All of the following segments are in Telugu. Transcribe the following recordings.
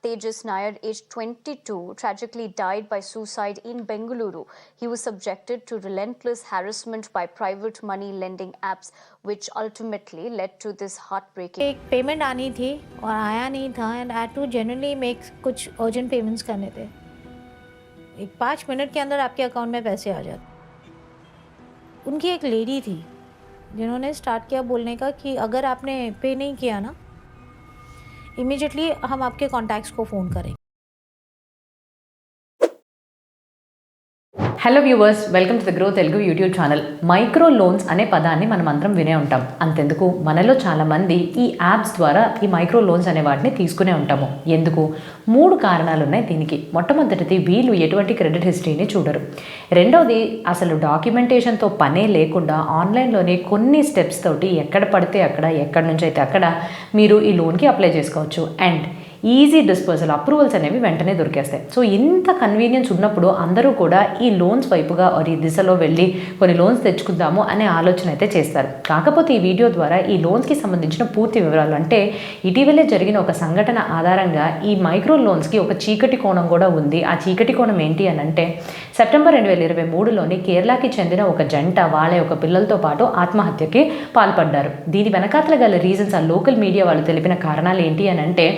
Tejas Nair, aged 22, tragically died by suicide in Bengaluru. He was subjected to relentless harassment by private money lending apps, which ultimately led to this heartbreaking. एक पेमेंट आनी थी और आया नहीं था and I to genuinely make कुछ अर्जेंट पेमेंट्स करने थे. एक 5 मिनट के अंदर आपके अकाउंट में पैसे आ जाते. उनकी एक लेडी थी जिन्होंने स्टार्ट किया बोलने का कि अगर आपने पे नहीं किया ना, इमीडिएटली हम आपके कॉन्टैक्ट्स को फ़ोन करेंगे. Hello viewers, welcome to the grow Telugu YouTube channel. Micro loans అనే పదాన్ని మనం అందరం వినే ఉంటాం. అంతెందుకు మనలో చాలామంది ఈ యాప్స్ ద్వారా ఈ మైక్రో లోన్స్ అనే వాటిని తీసుకునే ఉంటాము. ఎందుకు? 3 కారణాలు ఉన్నాయి దీనికి. మొట్టమొదటిది, వీళ్ళు ఎటువంటి క్రెడిట్ హిస్టరీని చూడరు. రెండవది, అసలు డాక్యుమెంటేషన్తో పనే లేకుండా ఆన్లైన్లోనే కొన్ని స్టెప్స్ తోటి ఎక్కడ పడితే అక్కడ, ఎక్కడి నుంచి అయితే అక్కడ మీరు ఈ లోన్కి అప్లై చేసుకోవచ్చు. అండ్ ఈజీ డిస్పర్సల్ అప్రూవల్స్ అనేవి వెంటనే దొరికేస్తాయి. సో ఇంత కన్వీనియన్స్ ఉన్నప్పుడు అందరూ కూడా ఈ లోన్స్ వైపుగా ఈ దిశలో వెళ్ళి కొన్ని లోన్స్ తెచ్చుకుందాము అనే ఆలోచన అయితే చేస్తారు. కాకపోతే ఈ వీడియో ద్వారా ఈ లోన్స్కి సంబంధించిన పూర్తి వివరాలు, అంటే ఇటీవలే జరిగిన ఒక సంఘటన ఆధారంగా ఈ మైక్రో లోన్స్కి ఒక చీకటి కోణం కూడా ఉంది. ఆ చీకటి కోణం ఏంటి అని అంటే, సెప్టెంబర్ 2023లోని కేరళకి చెందిన ఒక జంట వాళ్ళ యొక్క పిల్లలతో పాటు ఆత్మహత్యకి పాల్పడ్డారు. దీని వెనకాతల గల రీజన్స్ ఆ లోకల్ మీడియా వాళ్ళు తెలిపిన కారణాలు ఏంటి అని అంటే,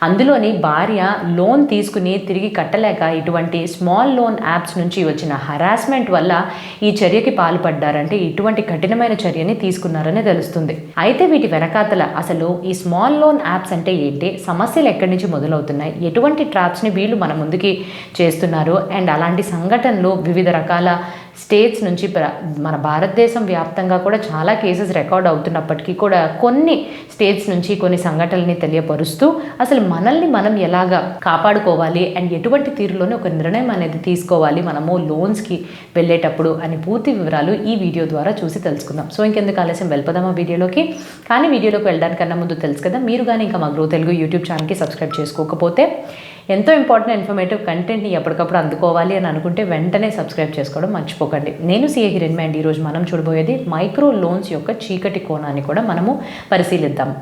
అందులోని భార్య లోన్ తీసుకుని తిరిగి కట్టలేక ఇటువంటి స్మాల్ లోన్ యాప్స్ నుంచి వచ్చిన హరాస్మెంట్ వల్ల ఈ చర్యకి పాల్పడ్డారంటే ఇటువంటి కఠినమైన చర్యని తీసుకున్నారని తెలుస్తుంది. అయితే వీటి వెనకాతల అసలు ఈ స్మాల్ లోన్ యాప్స్ అంటే ఏంటి, సమస్యలు ఎక్కడి నుంచి మొదలవుతున్నాయి, ఎటువంటి ట్రాప్స్ని వీళ్ళు మన ముందుకి చేస్తున్నారు, అండ్ అలాంటి సంఘటనలు వివిధ రకాల స్టేట్స్ నుంచి మన భారతదేశం వ్యాప్తంగా కూడా చాలా కేసెస్ రికార్డ్ అవుతున్నప్పటికీ కూడా కొన్ని స్టేట్స్ నుంచి కొన్ని సంఘటనల్ని తెలియపరుస్తూ అసలు మనల్ని మనం ఎలాగా కాపాడుకోవాలి అండ్ ఎటువంటి తీరులోనే ఒక నిర్ణయం అనేది తీసుకోవాలి మనము లోన్స్కి వెళ్ళేటప్పుడు అని పూర్తి వివరాలు ఈ వీడియో ద్వారా చూసి తెలుసుకుందాం. సో ఇంకెందుకు ఆలస్యం, వెళ్ళిపోదామా వీడియోలోకి. కానీ వీడియోలోకి వెళ్ళడానికన్నా ముందు తెలుసు కదా, మీరు కానీ ఇంకా మా గ్రో తెలుగు యూట్యూబ్ ఛానల్కి సబ్స్క్రైబ్ చేసుకోకపోతే, ఎంతో ఇంపార్టెంట్ ఇన్ఫర్మేటివ్ కంటెంట్ని ఎప్పటికప్పుడు అందుకోవాలి అని అనుకుంటే వెంటనే సబ్స్క్రైబ్ చేసుకోవడం మర్చిపోకండి. నేను సిఏ హిరణ్య అండ్ ఈరోజు మనం చూడబోయేది మైక్రో లోన్స్ యొక్క చీకటి కోణాన్ని కూడా మనము పరిశీలిద్దాం.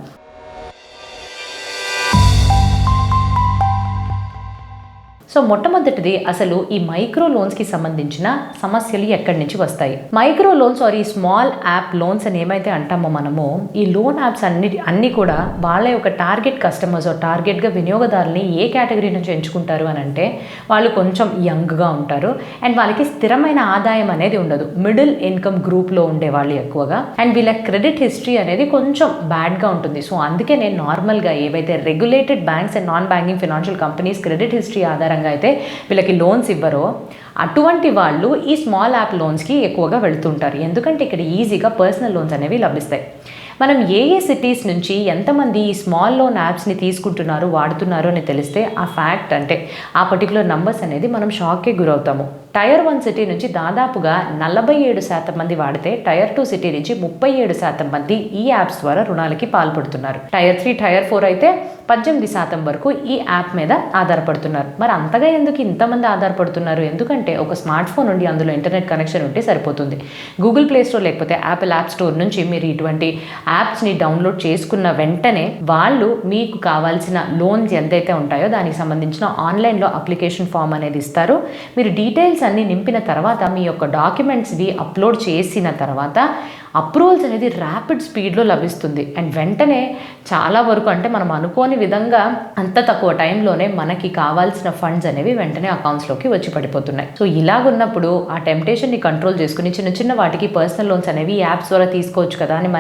సో మొట్టమొదటిది, అసలు ఈ మైక్రో లోన్స్కి సంబంధించిన సమస్యలు ఎక్కడి నుంచి వస్తాయి. మైక్రో లోన్స్ ఆర్ ఈ స్మాల్ యాప్ లోన్స్ అని ఏమైతే అంటామో మనము, ఈ లోన్ యాప్స్ అన్నీ కూడా వాళ్ళ యొక్క టార్గెట్ కస్టమర్స్ టార్గెట్గా వినియోగదారుని ఏ కేటగిరీ నుంచి ఎంచుకుంటారు అని అంటే, వాళ్ళు కొంచెం యంగ్గా ఉంటారు అండ్ వాళ్ళకి స్థిరమైన ఆదాయం అనేది ఉండదు. మిడిల్ ఇన్కమ్ గ్రూప్లో ఉండే వాళ్ళు ఎక్కువగా, అండ్ వీళ్ళ క్రెడిట్ హిస్టరీ అనేది కొంచెం బ్యాడ్గా ఉంటుంది. సో అందుకే నేను నార్మల్గా ఏవైతే regulated banks and non banking financial companies credit history ఆధారంగా అయితే వీళ్ళకి లోన్స్ ఇవ్వరో, అటువంటి వాళ్ళు ఈ స్మాల్ యాప్ లోన్స్కి ఎక్కువగా వెళుతుంటారు. ఎందుకంటే ఇక్కడ ఈజీగా పర్సనల్ లోన్స్ అనేవి లభిస్తాయి. మనం ఏ సిటీస్ నుంచి ఎంతమంది ఈ స్మాల్ లోన్ యాప్స్ని తీసుకుంటున్నారు, వాడుతున్నారు అని తెలిస్తే ఆ ఫ్యాక్ట్, అంటే ఆ పర్టికులర్ నంబర్స్ అనేది మనం షాక్కి గురవుతాము. టైర్ 1 సిటీ నుంచి దాదాపుగా 47% మంది వాడితే, టైర్ 2 సిటీ నుంచి 37% మంది ఈ యాప్స్ ద్వారా రుణాలకి పాల్పడుతున్నారు. టైర్ 3, టైర్ 4 అయితే 18% వరకు ఈ యాప్ మీద ఆధారపడుతున్నారు. మరి అంతగా ఎందుకు ఇంతమంది ఆధారపడుతున్నారు? ఎందుకంటే ఒక స్మార్ట్ ఫోన్ ఉండి అందులో ఇంటర్నెట్ కనెక్షన్ ఉంటే సరిపోతుంది. గూగుల్ ప్లే స్టోర్ లేకపోతే యాపిల్ యాప్ స్టోర్ నుంచి మీరు ఇటువంటి యాప్స్ని డౌన్లోడ్ చేసుకున్న వెంటనే వాళ్ళు మీకు కావాల్సిన లోన్స్ ఎంతైతే ఉంటాయో దానికి సంబంధించిన ఆన్లైన్లో అప్లికేషన్ ఫామ్ అనేది ఇస్తారు. మీరు డీటెయిల్స్ అన్ని నింపిన తర్వాత, మీ యొక్క డాక్యుమెంట్స్వి అప్లోడ్ చేసిన తర్వాత అప్రూవల్స్ అనేది ర్యాపిడ్ స్పీడ్లో లభిస్తుంది. అండ్ వెంటనే చాలా వరకు, అంటే మనం అనుకోని విధంగా అంత తక్కువ టైంలోనే మనకి కావాల్సిన ఫండ్స్ అనేవి వెంటనే అకౌంట్స్లోకి వచ్చి పడిపోతున్నాయి. సో ఇలాగున్నప్పుడు ఆ టెంప్టేషన్ని కంట్రోల్ చేసుకుని చిన్న చిన్న వాటికి పర్సనల్ లోన్స్ అనేవి యాప్స్ ద్వారా తీసుకోవచ్చు కదా అని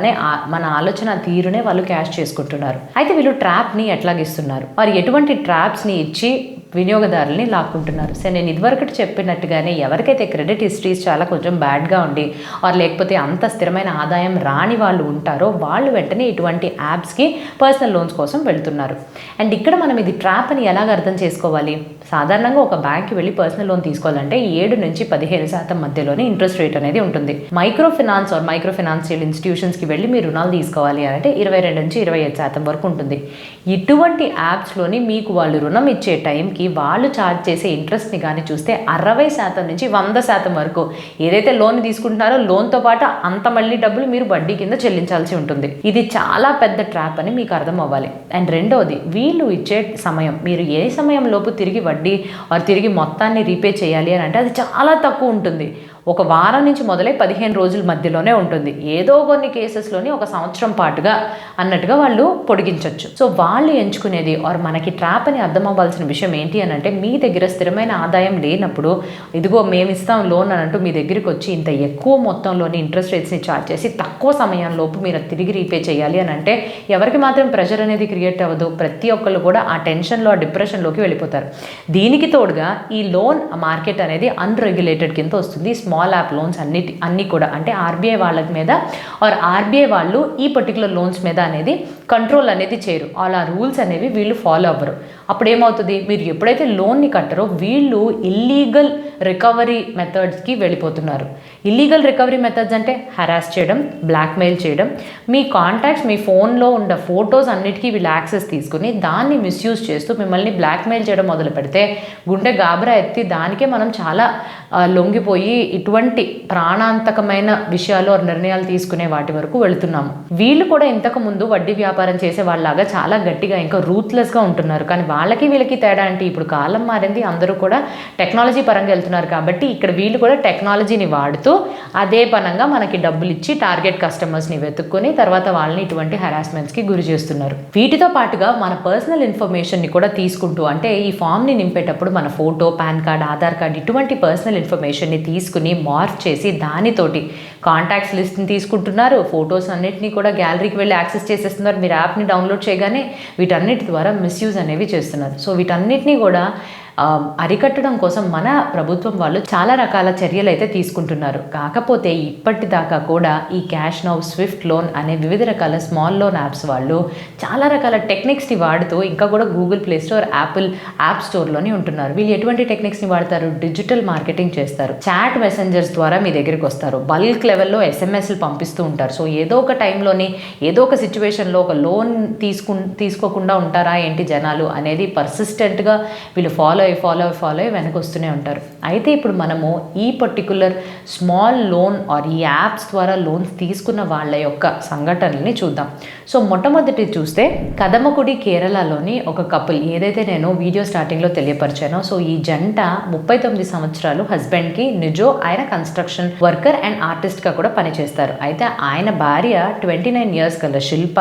మన ఆలోచన తీరునే వాళ్ళు క్యాష్ చేసుకుంటున్నారు. అయితే వీళ్ళు ట్రాప్ని ఎట్లాగిస్తున్నారు, వారు ఎటువంటి ట్రాప్స్ని ఇచ్చి వినియోగదారుల్ని లాక్కుంటున్నారు. సో నేను ఇదివరకటి చెప్పినట్టుగానే ఎవరికైతే క్రెడిట్ హిస్టరీస్ చాలా కొంచెం బ్యాడ్గా ఉండి వారు లేకపోతే అంత స్థిరమైన ఆదాయం రాని వాళ్ళు ఉంటారో వాళ్ళు వెంటనే ఇటువంటి యాప్స్కి పర్సనల్ లోన్స్ కోసం వెళ్తున్నారు. అండ్ ఇక్కడ మనం ఇది ట్రాప్ అని ఎలాగ అర్థం చేసుకోవాలి? సాధారణంగా ఒక బ్యాంక్కి వెళ్ళి పర్సనల్ లోన్ తీసుకోవాలంటే 7 నుంచి 15% మధ్యలోనే ఇంట్రెస్ట్ రేట్ అనేది ఉంటుంది. Micro finance or micro financial ఇన్స్టిట్యూషన్స్కి వెళ్ళి మీరు రుణాలు తీసుకోవాలి అంటే 22 నుంచి 25% వరకు ఉంటుంది. ఇటువంటి యాప్స్లోని మీకు వాళ్ళు రుణం ఇచ్చే టైంకి లోన్కి వాళ్ళు ఛార్జ్ చేసే ఇంట్రెస్ట్ని కానీ చూస్తే 60% నుంచి 100% వరకు ఏదైతే లోన్ తీసుకుంటున్నారో లోన్తో పాటు అంత మళ్ళీ డబ్బులు మీరు వడ్డీ కింద చెల్లించాల్సి ఉంటుంది. ఇది చాలా పెద్ద ట్రాప్ అని మీకు అర్థం అవ్వాలి. అండ్ రెండవది, వీళ్ళు ఇచ్చే సమయం, మీరు ఏ సమయం లోపు తిరిగి వడ్డీ తిరిగి మొత్తాన్ని రీపే చేయాలి అని అంటే అది చాలా తక్కువ ఉంటుంది. ఒక వారం నుంచి మొదలై 15 రోజుల మధ్యలోనే ఉంటుంది. ఏదో కొన్ని కేసెస్లోని ఒక సంవత్సరం పాటుగా అన్నట్టుగా వాళ్ళు పొడిగించవచ్చు. సో వాళ్ళు ఎంచుకునేది మనకి ట్రాప్ అని అర్థం అవ్వాల్సిన విషయం ఏంటి అని అంటే, మీ దగ్గర స్థిరమైన ఆదాయం లేనప్పుడు ఇదిగో మేము ఇస్తాం లోన్ అని అంటూ మీ దగ్గరికి వచ్చి ఇంత ఎక్కువ మొత్తంలోని ఇంట్రెస్ట్ రేట్స్ని ఛార్జ్ చేసి తక్కువ సమయంలోపు మీరు తిరిగి రీపే చేయాలి అని అంటే ఎవరికి మాత్రం ప్రెషర్ అనేది క్రియేట్ అవ్వదు. ప్రతి ఒక్కళ్ళు కూడా ఆ టెన్షన్లో ఆ డిప్రెషన్లోకి వెళ్ళిపోతారు. దీనికి తోడుగా ఈ లోన్ మార్కెట్ అనేది అన్రెగ్యులేటెడ్ కింద వస్తుంది. స్మాల్ యాప్ లోన్స్ అన్నీ కూడా అంటే ఆర్బీఐ వాళ్ళ మీద ఆర్బీఐ వాళ్ళు ఈ పర్టికులర్ లోన్స్ మీద అనేది కంట్రోల్ అనేది చేయరు. ఆ రూల్స్ అనేవి వీళ్ళు ఫాలో అవ్వరు. అప్పుడు ఏమవుతుంది, మీరు ఎప్పుడైతే లోన్ని కట్టరో వీళ్ళు ఇల్లీగల్ రికవరీ మెథడ్స్కి వెళ్ళిపోతున్నారు. ఇల్లీగల్ రికవరీ మెథడ్స్ అంటే హరాస్ చేయడం, బ్లాక్మెయిల్ చేయడం, మీ కాంటాక్ట్స్, మీ ఫోన్లో ఉన్న ఫొటోస్ అన్నిటికీ వీళ్ళు యాక్సెస్ తీసుకుని దాన్ని మిస్యూజ్ చేస్తూ మిమ్మల్ని బ్లాక్మెయిల్ చేయడం మొదలు పెడితే గుండె గాబరా ఎత్తి దానికే మనం చాలా లొంగిపోయి ఇటువంటి ప్రాణాంతకమైన విషయాలు నిర్ణయాలు తీసుకునే వాటి వరకు వెళుతున్నాము. వీళ్ళు కూడా ఇంతకుముందు వడ్డీ వ్యాపారం చేసే వాళ్ళలాగా చాలా గట్టిగా ఇంకా రూత్లెస్గా ఉంటున్నారు. కానీ వాళ్ళకి వీళ్ళకి తేడా అంటే ఇప్పుడు కాలం మారింది, అందరూ కూడా టెక్నాలజీ పరంగా వెళ్తున్నారు కాబట్టి ఇక్కడ వీళ్ళు కూడా టెక్నాలజీని వాడుతూ అదే పనంగా మనకి డబ్బులు ఇచ్చి టార్గెట్ కస్టమర్స్ని వెతుక్కొని తర్వాత వాళ్ళని ఇటువంటి హెరాస్మెంట్స్కి గురి చేస్తున్నారు. వీటితో పాటుగా మన పర్సనల్ ఇన్ఫర్మేషన్ని కూడా తీసుకుంటూ అంటే ఈ ఫామ్ని నింపేటప్పుడు మన photo, pan card, Aadhaar card ఇటువంటి పర్సనల్ ఇన్ఫర్మేషన్ని తీసుకుని మార్క్ చేసి దానితోటి కాంటాక్ట్స్ లిస్ట్ని తీసుకుంటున్నారు. ఫొటోస్ అన్నిటినీ కూడా గ్యాలరీకి వెళ్ళి యాక్సెస్ చేసేస్తున్నారు. మీరు యాప్ని డౌన్లోడ్ చేయగానే వీటన్నిటి ద్వారా మిస్యూజ్ అనేవి చేస్తున్నారు. సో వీటన్నిటినీ కూడా అరికట్టడం కోసం మన ప్రభుత్వం వాళ్ళు చాలా రకాల చర్యలు అయితే తీసుకుంటున్నారు. కాకపోతే ఇప్పటిదాకా కూడా ఈ క్యాష్ నౌ, స్విఫ్ట్ లోన్ అనే వివిధ రకాల స్మాల్ లోన్ యాప్స్ వాళ్ళు చాలా రకాల టెక్నిక్స్ని వాడుతూ ఇంకా కూడా Google play store, Apple app స్టోర్లోని ఉంటున్నారు. వీళ్ళు ఎటువంటి టెక్నిక్స్ని వాడతారు, డిజిటల్ మార్కెటింగ్ చేస్తారు. చాట్ మెసెంజర్స్ ద్వారా మీ దగ్గరికి వస్తారు. బల్క్ లెవెల్లో ఎస్ఎంఎస్లు పంపిస్తూ ఉంటారు. సో ఏదో ఒక టైంలోని ఏదో ఒక సిచ్యువేషన్లో ఒక లోన్ తీసుకోకుండా ఉంటారా ఏంటి జనాలు అనేది పర్సిస్టెంట్గా వీళ్ళు ఫాలో అయ్యి వెనక వస్తూనే ఉంటారు. అయితే ఇప్పుడు మనము ఈ పర్టికులర్ స్మాల్ లోన్ ఈ యాప్స్ ద్వారా లోన్స్ తీసుకున్న వాళ్ళ యొక్క సంఘటనల్ని చూద్దాం. సో మొట్టమొదటి చూస్తే కదమకుడి కేరళలోని ఒక కపుల్, ఏదైతే నేను వీడియో స్టార్టింగ్లో తెలియపరిచానో, సో ఈ జంట 39 సంవత్సరాలు, హస్బెండ్కి నిజో, ఆయన కన్స్ట్రక్షన్ వర్కర్ అండ్ ఆర్టిస్ట్గా కూడా పనిచేస్తారు. అయితే ఆయన భార్య 29 ఇయర్స్ గల శిల్ప,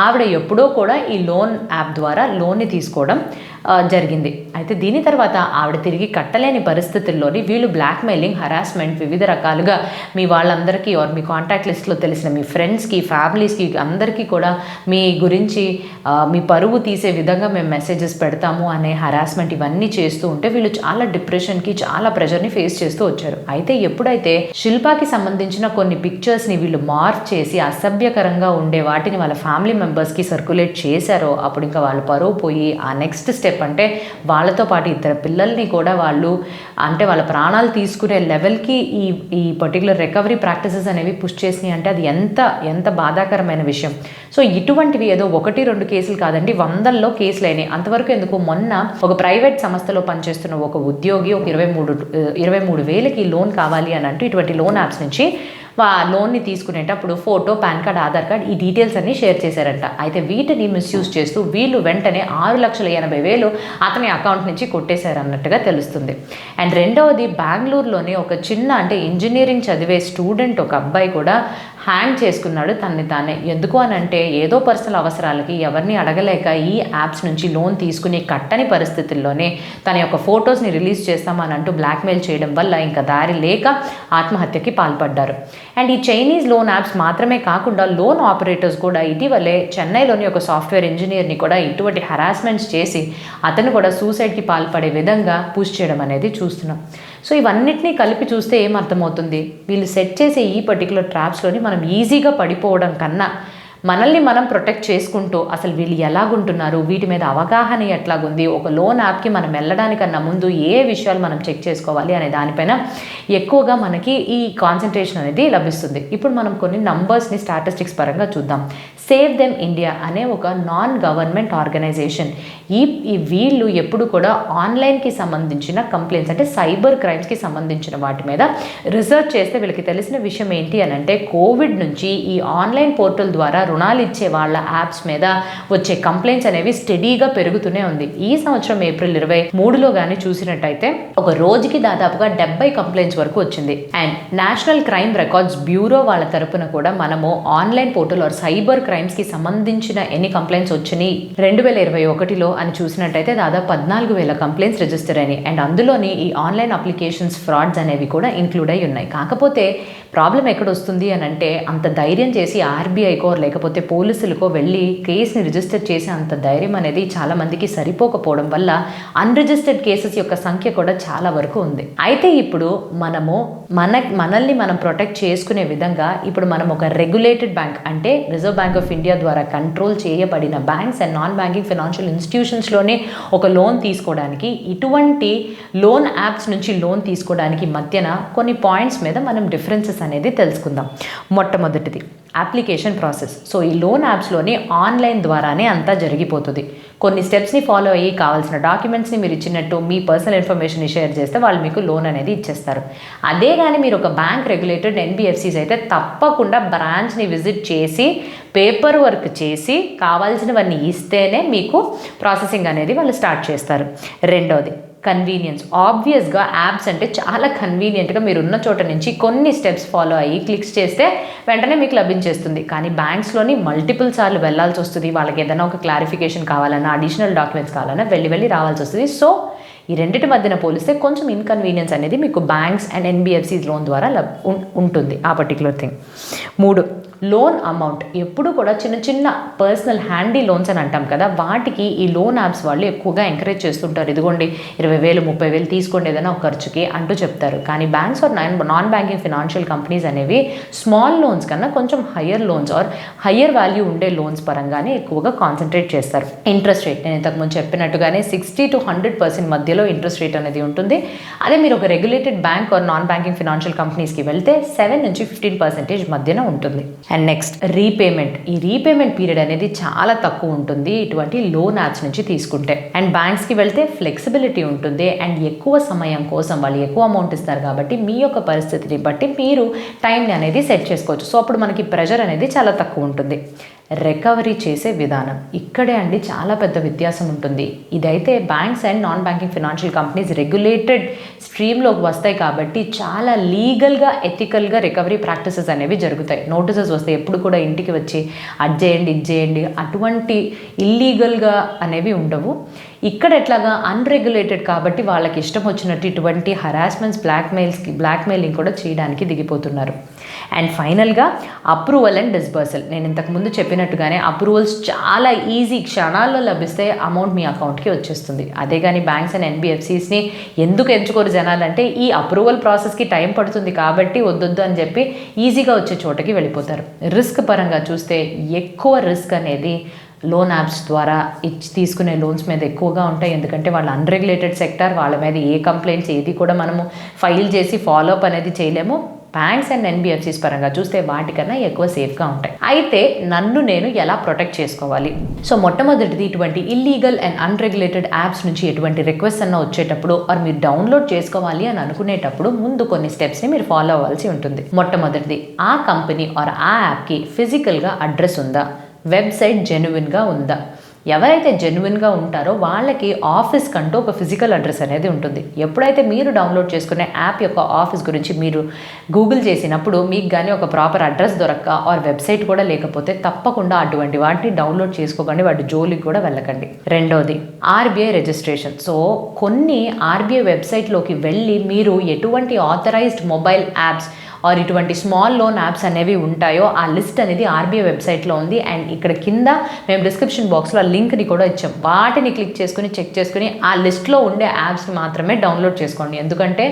ఆవిడ ఎప్పుడో కూడా ఈ లోన్ యాప్ ద్వారా లోన్ని తీసుకోవడం జరిగింది. అయితే దీని తర్వాత ఆవిడ తిరిగి కట్టలేని పరిస్థితుల్లోని వీళ్ళు బ్లాక్మెయిలింగ్, హరాస్మెంట్ వివిధ రకాలుగా మీ వాళ్ళందరికీ మీ కాంటాక్ట్ లిస్ట్లో తెలిసిన మీ ఫ్రెండ్స్కి, ఫ్యామిలీస్కి అందరికీ కూడా మీ గురించి మీ పరువు తీసే విధంగా మేము మెసేజెస్ పెడతాము అనే హరాస్మెంట్ ఇవన్నీ చేస్తూ ఉంటే వీళ్ళు చాలా డిప్రెషన్కి, చాలా ప్రెషర్ని ఫేస్ చేస్తూ వచ్చారు. అయితే ఎప్పుడైతే శిల్పాకి సంబంధించిన కొన్ని పిక్చర్స్ని వీళ్ళు మార్క్ చేసి అసభ్యకరంగా ఉండే వాటిని వాళ్ళ ఫ్యామిలీ మెంబర్స్కి సర్క్యులేట్ చేశారో అప్పుడు ఇంకా వాళ్ళు పరువు పోయి ఆ నెక్స్ట్ స్టెప్ అంటే వాళ్ళతో పాటు ఇద్దరు పిల్లల్ని కూడా వాళ్ళు అంటే వాళ్ళ ప్రాణాలు తీసుకునే లెవెల్కి ఈ పర్టికులర్ రికవరీ ప్రాక్టీసెస్ అనేవి పుష్ చేసినాయి అంటే అది ఎంత బాధాకరమైన విషయం. సో ఇటువంటివి ఏదో 1-2 కేసులు కాదండి, 100ల్లో కేసులు అయినాయి. అంతవరకు ఎందుకు, మొన్న ఒక ప్రైవేట్ సంస్థలో పనిచేస్తున్న ఒక ఉద్యోగి ఒక 23,000కి లోన్ కావాలి అని అంటూ ఇటువంటి లోన్ యాప్స్ నుంచి లోన్ని తీసుకునేటప్పుడు photo, pan card, Aadhaar card ఈ డీటెయిల్స్ అన్ని షేర్ చేశారంట. అయితే వీటిని మిస్యూజ్ చేస్తూ వీళ్ళు వెంటనే 6,80,000 అతని అకౌంట్ నుంచి కొట్టేశారన్నట్టుగా తెలుస్తుంది. అండ్ రెండవది, బెంగళూరులోని ఒక చిన్న అంటే ఇంజనీరింగ్ చదివే స్టూడెంట్ ఒక అబ్బాయి కూడా హ్యాంగ్ చేసుకున్నాడు తనని తానే. ఎందుకు అని అంటే ఏదో పర్సనల్ అవసరాలకి ఎవరిని అడగలేక ఈ యాప్స్ నుంచి లోన్ తీసుకుని కట్టని పరిస్థితుల్లోనే తన యొక్క ఫొటోస్ని రిలీజ్ చేస్తామని అంటూ బ్లాక్మెయిల్ చేయడం వల్ల ఇంకా దారి లేక ఆత్మహత్యకి పాల్పడ్డారు. అండ్ ఈ చైనీస్ లోన్ యాప్స్ మాత్రమే కాకుండా లోన్ ఆపరేటర్స్ కూడా ఇటీవలే చెన్నైలోని ఒక సాఫ్ట్వేర్ ఇంజనీర్ని కూడా ఇటువంటి హరాస్మెంట్స్ చేసి అతను కూడా సూసైడ్కి పాల్పడే విధంగా పుష్ చేయడం అనేది చూస్తున్నాం. సో ఇవన్నిటినీ కలిపి చూస్తే ఏమర్థమవుతుంది, వీళ్ళు సెట్ చేసే ఈ పర్టికులర్ ట్రాప్స్లోని మనం ఈజీగా పడిపోవడం కన్నా మనల్ని మనం ప్రొటెక్ట్ చేసుకుంటూ అసలు వీళ్ళు ఎలాగుంటున్నారు, వీటి మీద అవగాహన ఎట్లాగుంది, ఒక లోన్ యాప్కి మనం వెళ్ళడానికన్నా ముందు ఏ విషయాలు మనం చెక్ చేసుకోవాలి అనే దానిపైన ఎక్కువగా మనకి ఈ కాన్సన్ట్రేషన్ అనేది లభిస్తుంది. ఇప్పుడు మనం కొన్ని నంబర్స్ని స్టాటిస్టిక్స్ పరంగా చూద్దాం. సేవ్ దెమ్ ఇండియా అనే ఒక నాన్ గవర్నమెంట్ ఆర్గనైజేషన్. వీళ్ళు ఎప్పుడు కూడా ఆన్లైన్కి సంబంధించిన కంప్లైంట్స్ అంటే సైబర్ క్రైమ్స్కి సంబంధించిన వాటి మీద రీసెర్చ్ చేస్తే వీళ్ళకి తెలిసిన విషయం ఏంటి అని అంటే కోవిడ్ నుంచి ఈ ఆన్లైన్ పోర్టల్ ద్వారా రుణాలు ఇచ్చే వాళ్ళ యాప్స్ మీద వచ్చే కంప్లైంట్స్ అనేవి స్టడీగా పెరుగుతూనే ఉంది. ఈ సంవత్సరం ఏప్రిల్ 23లో కానీ చూసినట్టయితే ఒక రోజుకి దాదాపుగా 70 కంప్లైంట్స్ వరకు వచ్చింది. And national crime records bureau వాళ్ళ తరపున కూడా మనము ఆన్లైన్ పోర్టల్ ఆర్ సైబర్ క్రైమ్స్కి సంబంధించిన ఎన్ని కంప్లైంట్స్ వచ్చినాయి 2021లో అని చూసినట్టయితే దాదాపు 14,000 కంప్లైంట్స్ రిజిస్టర్ అయినాయి. అండ్ అందులోని ఈ ఆన్లైన్ అప్లికేషన్స్ ఫ్రాడ్స్ అనేవి కూడా ఇంక్లూడ్ అయి ఉన్నాయి. కాకపోతే ప్రాబ్లం ఎక్కడ వస్తుంది అని అంటే అంత ధైర్యం చేసి ఆర్బీఐకో లేకపోతే పోలీసులకో వెళ్ళి కేసుని రిజిస్టర్ చేసే అంత ధైర్యం అనేది చాలా మందికి సరిపోకపోవడం వల్ల అన్రిజిస్టర్డ్ కేసెస్ యొక్క సంఖ్య కూడా చాలా వరకు ఉంది. అయితే ఇప్పుడు మనల్ని మనం ప్రొటెక్ట్ చేసుకునే విధంగా ఇప్పుడు మనం ఒక రెగ్యులేటెడ్ బ్యాంక్ అంటే రిజర్వ్ బ్యాంక్ ఆఫ్ ఇండియా ద్వారా కంట్రోల్ చేయబడిన banks and non banking financial ఇన్స్టిట్యూషన్స్లోనే ఒక లోన్ తీసుకోవడానికి ఇటువంటి లోన్ యాప్స్ నుంచి లోన్ తీసుకోవడానికి మధ్యన కొన్ని పాయింట్స్ మీద మనం డిఫరెన్సెస్ అనేది తెలుసుకుందాం. మొట్టమొదటిది అప్లికేషన్ ప్రాసెస్. సో ఈ లోన్ యాప్స్లోని ఆన్లైన్ ద్వారానే అంతా జరిగిపోతుంది. కొన్ని స్టెప్స్ని ఫాలో అయ్యి కావాల్సిన డాక్యుమెంట్స్ని మీరు ఇచ్చినట్టు మీ పర్సనల్ ఇన్ఫర్మేషన్ని షేర్ చేస్తే వాళ్ళు మీకు లోన్ అనేది ఇచ్చేస్తారు. అదే కానీ మీరు ఒక బ్యాంక్ రెగ్యులేటెడ్ ఎన్బిఎఫ్సిస్ అయితే తప్పకుండా బ్రాంచ్ని విజిట్ చేసి పేపర్ వర్క్ చేసి కావాల్సినవన్నీ ఇస్తేనే మీకు ప్రాసెసింగ్ అనేది వాళ్ళు స్టార్ట్ చేస్తారు. రెండోది కన్వీనియన్స్. ఆబ్వియస్గా యాప్స్ అంటే చాలా కన్వీనియంట్గా మీరు ఉన్న చోట నుంచి కొన్ని స్టెప్స్ ఫాలో అయ్యి క్లిక్స్ చేస్తే వెంటనే మీకు లభించేస్తుంది. కానీ బ్యాంక్స్లోని మల్టిపుల్ సార్లు వెళ్ళాల్సి వస్తుంది. వాళ్ళకి ఏదైనా ఒక క్లారిఫికేషన్ కావాలన్నా అడిషనల్ డాక్యుమెంట్స్ కావాలన్నా వెళ్ళి రావాల్సి వస్తుంది. సో ఈ రెండింటి మధ్యన పోలిస్తే కొంచెం ఇన్కన్వీనియన్స్ అనేది మీకు బ్యాంక్స్ అండ్ ఎన్బిఎఫ్సిస్ లోన్ ద్వారా ఉంటుంది ఆ పర్టికులర్ థింగ్. 3 loan amount. ఎప్పుడు కూడా చిన్న పర్సనల్ హ్యాండీ లోన్స్ అని అంటాం కదా, వాటికి ఈ లోన్ యాప్స్ వాళ్ళు ఎక్కువగా ఎంకరేజ్ చేస్తుంటారు. ఇదిగోండి 20,000 30,000 తీసుకోండి ఏదైనా ఒక ఖర్చుకి అంటూ చెప్తారు. కానీ banks or non banking financial companies అనేవి స్మాల్ లోన్స్ కన్నా కొంచెం higher loans or higher value ఉండే లోన్స్ పరంగానే ఎక్కువగా కాన్సన్ట్రేట్ చేస్తారు. ఇంట్రెస్ట్ రేట్ నేను ఇంతకుముందు చెప్పినట్టుగానే 60 to 100% మధ్యలో ఇంట్రెస్ట్ రేట్ అనేది ఉంటుంది. అదే మీరు ఒక regulated bank or non banking financial కంపెనీస్కి వెళ్తే 7 నుంచి 15% మధ్యన ఉంటుంది. And next repayment. ఈ రీపేమెంట్ పీరియడ్ అనేది చాలా తక్కువ ఉంటుంది ఇటువంటి లోన్ యాప్స్ నుంచి తీసుకుంటే. అండ్ బ్యాంక్స్కి వెళ్తే ఫ్లెక్సిబిలిటీ ఉంటుంది అండ్ ఎక్కువ సమయం కోసం వాళ్ళు ఎక్కువ అమౌంట్ ఇస్తారు కాబట్టి మీ యొక్క పరిస్థితిని బట్టి మీరు టైంని అనేది సెట్ చేసుకోవచ్చు. సో అప్పుడు మనకి ప్రెషర్ అనేది చాలా తక్కువ ఉంటుంది. రికవరీ చేసే విధానం. ఇక్కడే అండి చాలా పెద్ద వ్యత్యాసం ఉంటుంది. ఇదైతే banks and non banking financial companies regulated స్ట్రీమ్లోకి వస్తాయి కాబట్టి చాలా లీగల్గా ఎథికల్గా రికవరీ ప్రాక్టీసెస్ అనేవి జరుగుతాయి. నోటీసెస్ వస్తాయి ఎప్పుడు కూడా ఇంటికి వచ్చి అది చేయండి ఇది చేయండి అటువంటి ఇల్లీగల్గా అనేవి ఉండవు. ఇక్కడ ఎట్లాగా అన్రెగ్యులేటెడ్ కాబట్టి వాళ్ళకి ఇష్టం వచ్చినట్టు ఇటువంటి హరాస్మెంట్స్ బ్లాక్మెయిలింగ్ కూడా చేయడానికి దిగిపోతున్నారు. అండ్ ఫైనల్గా అప్రూవల్ అండ్ డిస్బర్సల్. నేను ఇంతకుముందు చెప్పినట్టుగానే అప్రూవల్స్ చాలా ఈజీ, క్షణాల్లో లభిస్తే అమౌంట్ మీ అకౌంట్కి వచ్చేస్తుంది. అదే కానీ బ్యాంక్స్ అండ్ ఎన్బిఎఫ్సిస్ని ఎందుకు ఎంచుకోరు జనాలంటే ఈ అప్రూవల్ ప్రాసెస్కి టైం పడుతుంది కాబట్టి వద్దొద్దు అని చెప్పి ఈజీగా వచ్చే చోటకి వెళ్ళిపోతారు. రిస్క్ పరంగా చూస్తే ఎక్కువ రిస్క్ అనేది లోన్ యాప్స్ ద్వారా తీసుకునే లోన్స్ మీద ఎక్కువగా ఉంటాయి. ఎందుకంటే వాళ్ళు అన్రెగ్యులేటెడ్ సెక్టార్, వాళ్ళ మీద ఏ కంప్లైంట్స్ ఏది కూడా మనము ఫైల్ చేసి ఫాలోఅప్ అనేది చేయలేము. బ్యాంక్స్ అండ్ ఎన్బిఎఫ్సిస్ పరంగా చూస్తే వాటికన్నా ఎక్కువ సేఫ్గా ఉంటాయి. అయితే నన్ను నేను ఎలా ప్రొటెక్ట్ చేసుకోవాలి? సో మొట్టమొదటిది ఇటువంటి ఇల్లీగల్ అండ్ అన్రెగ్యులేటెడ్ యాప్స్ నుంచి ఎటువంటి రిక్వెస్ట్ అన్న వచ్చేటప్పుడు ఆర్ మీరు డౌన్లోడ్ చేసుకోవాలి అని అనుకునేటప్పుడు ముందు కొన్ని స్టెప్స్ని మీరు ఫాలో అవ్వాల్సి ఉంటుంది. మొట్టమొదటిది ఆ కంపెనీ ఆర్ ఆ యాప్కి ఫిజికల్గా అడ్రస్ ఉందా, వెబ్సైట్ జెన్యున్గా ఉందా. ఎవరైతే జెన్యున్గా ఉంటారో వాళ్ళకి ఆఫీస్ కంటూ ఒక ఫిజికల్ అడ్రస్ అనేది ఉంటుంది. ఎప్పుడైతే మీరు డౌన్లోడ్ చేసుకునే యాప్ యొక్క ఆఫీస్ గురించి మీరు గూగుల్ చేసినప్పుడు మీకు కానీ ఒక ప్రాపర్ అడ్రస్ దొరక్క ఆర్ వెబ్సైట్ కూడా లేకపోతే తప్పకుండా అటువంటి వాటిని డౌన్లోడ్ చేసుకోకండి, వాటి జోలికి కూడా వెళ్ళకండి. రెండోది ఆర్బీఐ రిజిస్ట్రేషన్. సో కొన్ని ఆర్బీఐ వెబ్సైట్లోకి వెళ్ళి మీరు ఎటువంటి ఆథరైజ్డ్ మొబైల్ యాప్స్ ఆర్ ఇటువంటి స్మాల్ లోన్ యాప్స్ అనేవి ఉంటాయో ఆ లిస్ట్ అనేది ఆర్బీఐ వెబ్సైట్లో ఉంది. అండ్ ఇక్కడ కింద మేము డిస్క్రిప్షన్ బాక్స్లో ఆ లింక్ని కూడా ఇచ్చాం. వాటిని క్లిక్ చేసుకుని చెక్ చేసుకుని ఆ లిస్ట్లో ఉండే యాప్స్ని మాత్రమే డౌన్లోడ్ చేసుకోండి. ఎందుకంటే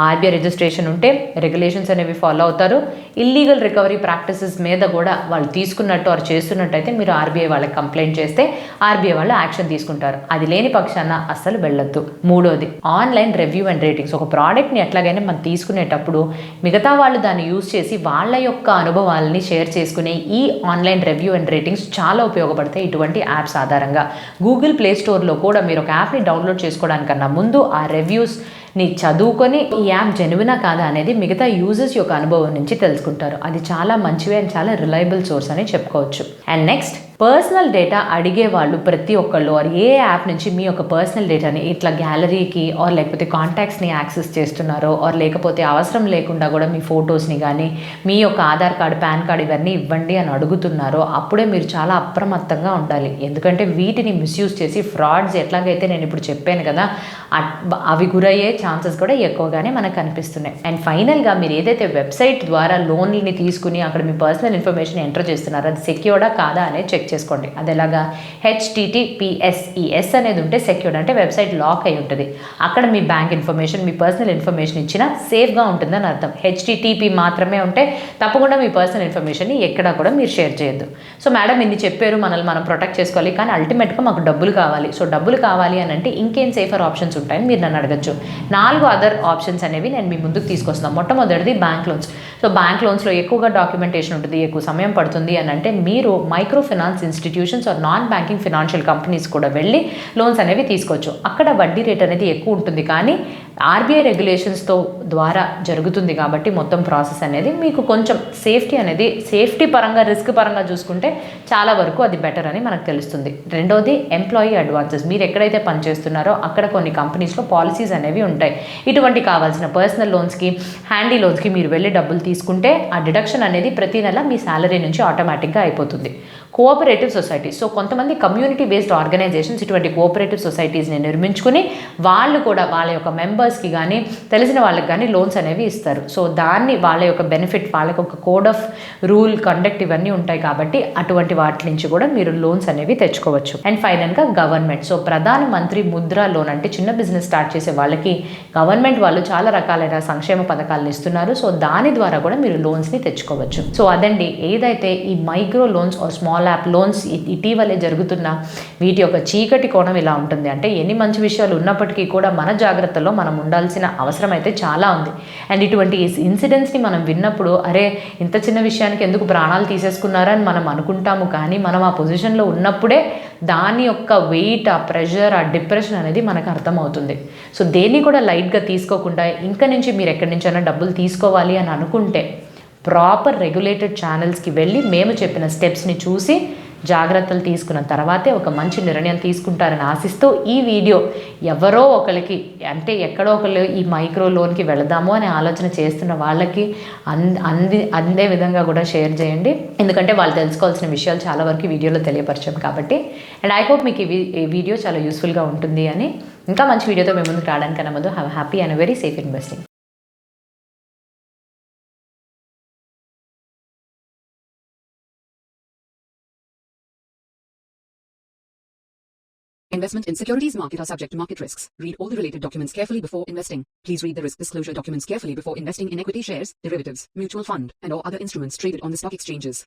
ఆర్బీఐ రిజిస్ట్రేషన్ ఉంటే రెగ్యులేషన్స్ అనేవి ఫాలో అవుతారు. ఇల్లీగల్ రికవరీ ప్రాక్టీసెస్ మీద కూడా వాళ్ళు తీసుకున్నట్టు ఆర్ చేస్తున్నట్టయితే మీరు ఆర్బీఐ వాళ్ళకి కంప్లైంట్ చేస్తే ఆర్బీఐ వాళ్ళు యాక్షన్ తీసుకుంటారు. అది లేని పక్షాన అస్సలు వెళ్ళొద్దు. మూడోది ఆన్లైన్ రివ్యూ అండ్ రేటింగ్స్. ఒక ప్రోడక్ట్ని ఎట్లాగైనా మనం తీసుకునేటప్పుడు మిగతా వాళ్ళు వాళ్ళు దాన్ని యూజ్ చేసి వాళ్ళ యొక్క అనుభవాలని షేర్ చేసుకునే ఈ ఆన్లైన్ రివ్యూ అండ్ రేటింగ్స్ చాలా ఉపయోగపడతాయి ఇటువంటి యాప్స్ ఆధారంగా. గూగుల్ ప్లే స్టోర్లో కూడా మీరు ఒక యాప్ని డౌన్లోడ్ చేసుకోవడానికన్నా ముందు ఆ రివ్యూస్ని చదువుకొని ఈ యాప్ జెన్యునా కాదా అనేది మిగతా యూజర్స్ యొక్క అనుభవం నుంచి తెలుసుకుంటారు. అది చాలా మంచివి అండ్ చాలా రిలయబుల్ సోర్స్ అని చెప్పుకోవచ్చు. అండ్ నెక్స్ట్, పర్సనల్ డేటా అడిగే వాళ్ళు ప్రతి ఒక్కళ్ళు ఆర్ ఏ యాప్ నుంచి మీ యొక్క పర్సనల్ డేటాని ఇట్లా గ్యాలరీకి ఆర్ లేకపోతే కాంటాక్ట్స్ని యాక్సెస్ చేస్తున్నారో ఆర్ లేకపోతే అవసరం లేకుండా కూడా మీ ఫొటోస్ని కానీ మీ యొక్క ఆధార్ కార్డు, పాన్ కార్డు ఇవన్నీ ఇవ్వండి అని అడుగుతున్నారో అప్పుడే మీరు చాలా అప్రమత్తంగా ఉండాలి. ఎందుకంటే వీటిని మిస్యూజ్ చేసి ఫ్రాడ్స్ ఎట్లాగైతే నేను ఇప్పుడు చెప్పాను కదా అవి గురయ్యే ఛాన్సెస్ కూడా ఎక్కువగానే మనకు కనిపిస్తున్నాయి. అండ్ ఫైనల్గా మీరు ఏదైతే వెబ్సైట్ ద్వారా లోన్లని తీసుకుని అక్కడ మీ పర్సనల్ ఇన్ఫర్మేషన్ ఎంటర్ చేస్తున్నారో అది సెక్యూర్డా కాదా అనేది చెక్ చేసుకోండి. అది ఎలాగా HTTPS అనేది ఉంటే సెక్యూర్డ్, అంటే వెబ్సైట్ లాక్ అయి ఉంటుంది. అక్కడ మీ బ్యాంక్ ఇన్ఫర్మేషన్, మీ పర్సనల్ ఇన్ఫర్మేషన్ ఇచ్చినా సేఫ్గా ఉంటుందని అర్థం. HTTP మాత్రమే ఉంటే తప్పకుండా మీ పర్సనల్ ఇన్ఫర్మేషన్ని ఎక్కడా కూడా మీరు షేర్ చేయొద్దు. సో మేడం ఇన్ని చెప్పారు, మనల్ని మనం ప్రొటెక్ట్ చేసుకోవాలి, కానీ అల్టిమేట్గా మాకు డబ్బులు కావాలి. సో డబ్బులు కావాలి అని అంటే ఇంకేం సేఫర్ ఆప్షన్స్ ఉంటాయని మీరు నన్ను అడగచ్చు. 4 అదర్ ఆప్షన్స్ అనేవి నేను మీ ముందుకు తీసుకొస్తున్నాను. మొట్టమొదటిది బ్యాంక్ లోన్స్. సో బ్యాంక్ లోన్స్లో ఎక్కువగా డాక్యుమెంటేషన్ ఉంటుంది, ఎక్కువ సమయం పడుతుంది అని అంటే మీరు micro finance institutions or non banking financial companies కూడా వెళ్ళి లోన్స్ అనేవి తీసుకోవచ్చు. అక్కడ వడ్డీ రేట్ అనేది ఎక్కువ ఉంటుంది, కానీ RBI రెగ్యులేషన్స్తో ద్వారా జరుగుతుంది కాబట్టి మొత్తం ప్రాసెస్ అనేది మీకు కొంచెం సేఫ్టీ పరంగా, రిస్క్ పరంగా చూసుకుంటే చాలా వరకు అది బెటర్ అని మనకు తెలుస్తుంది. రెండోది ఎంప్లాయీ అడ్వాన్సెస్. మీరు ఎక్కడైతే పనిచేస్తున్నారో అక్కడ కొన్ని కంపెనీస్లో పాలసీస్ అనేవి ఉంటాయి. ఇటువంటి కావాల్సిన పర్సనల్ లోన్స్కి, హ్యాండీ లోన్స్కి మీరు వెళ్ళి డబ్బులు తీసుకుంటే ఆ డిడక్షన్ అనేది ప్రతి నెల మీ శాలరీ నుంచి ఆటోమేటిక్గా అయిపోతుంది. Cooperative societies. సో కొంతమంది కమ్యూనిటీ బేస్డ్ ఆర్గనైజేషన్స్ ఇటువంటి కోఆపరేటివ్ సొసైటీస్ని నిర్మించుకుని వాళ్ళు కూడా వాళ్ళ యొక్క మెంబర్స్కి కానీ తెలిసిన వాళ్ళకి కానీ లోన్స్ అనేవి ఇస్తారు. సో దాన్ని వాళ్ళ యొక్క బెనిఫిట్, వాళ్ళకి ఒక కోడ్ ఆఫ్ రూల్, కండక్ట్ ఇవన్నీ ఉంటాయి కాబట్టి అటువంటి వాటి నుంచి కూడా మీరు లోన్స్ అనేవి తెచ్చుకోవచ్చు. అండ్ ఫైనల్గా government. So Pradhan Mantri Mudra loan అంటే చిన్న బిజినెస్ స్టార్ట్ చేసే వాళ్ళకి గవర్నమెంట్ వాళ్ళు చాలా రకాలైన సంక్షేమ పథకాలను ఇస్తున్నారు. సో దాని ద్వారా కూడా మీరు లోన్స్ని తెచ్చుకోవచ్చు. సో అదండి ఏదైతే ఈ micro loans or small app loans ఇటీవలే జరుగుతున్న వీటి యొక్క చీకటి కోణం ఇలా ఉంటుంది. అంటే ఎన్ని మంచి విషయాలు ఉన్నప్పటికీ కూడా మన జాగ్రత్తలో మనం ఉండాల్సిన అవసరం అయితే చాలా ఉంది. అండ్ ఇటువంటి ఇన్సిడెంట్స్ని మనం విన్నప్పుడు అరే ఇంత చిన్న విషయానికి ఎందుకు ప్రాణాలు తీసేసుకున్నారని మనం అనుకుంటాము, కానీ మనం ఆ పొజిషన్లో ఉన్నప్పుడే దాని యొక్క వెయిట్, ఆ ప్రెషర్, ఆ డిప్రెషన్ అనేది మనకు అర్థమవుతుంది. సో దేన్ని కూడా లైట్గా తీసుకోకుండా ఇంకా నుంచి మీరు ఎక్కడి నుంచైనా డబ్బులు తీసుకోవాలి అని అనుకుంటే ప్రాపర్ రెగ్యులేటెడ్ ఛానల్స్కి వెళ్ళి మేము చెప్పిన స్టెప్స్ని చూసి జాగ్రత్తలు తీసుకున్న తర్వాతే ఒక మంచి నిర్ణయం తీసుకుంటారని ఆశిస్తూ ఈ వీడియో ఎవరో ఒకరికి, అంటే ఎక్కడో ఒకళ్ళు ఈ మైక్రో లోన్కి వెళదాము అనే ఆలోచన చేస్తున్న వాళ్ళకి అందే విధంగా కూడా షేర్ చేయండి. ఎందుకంటే వాళ్ళు తెలుసుకోవాల్సిన విషయాలు చాలా వరకు వీడియోలో తెలియపరిచాం కాబట్టి. అండ్ ఐ హోప్ మీకు ఈ వీడియో చాలా యూస్ఫుల్గా ఉంటుంది అని. ఇంకా మంచి వీడియోతో మేము ముందుకు రావడానికన్నా ముందు have happy and very safe investing. Investment in securities market are subject to market risks. Read all the related documents carefully before investing. Please read the risk disclosure documents carefully before investing in equity shares, derivatives, mutual fund, and or other instruments traded on the stock exchanges.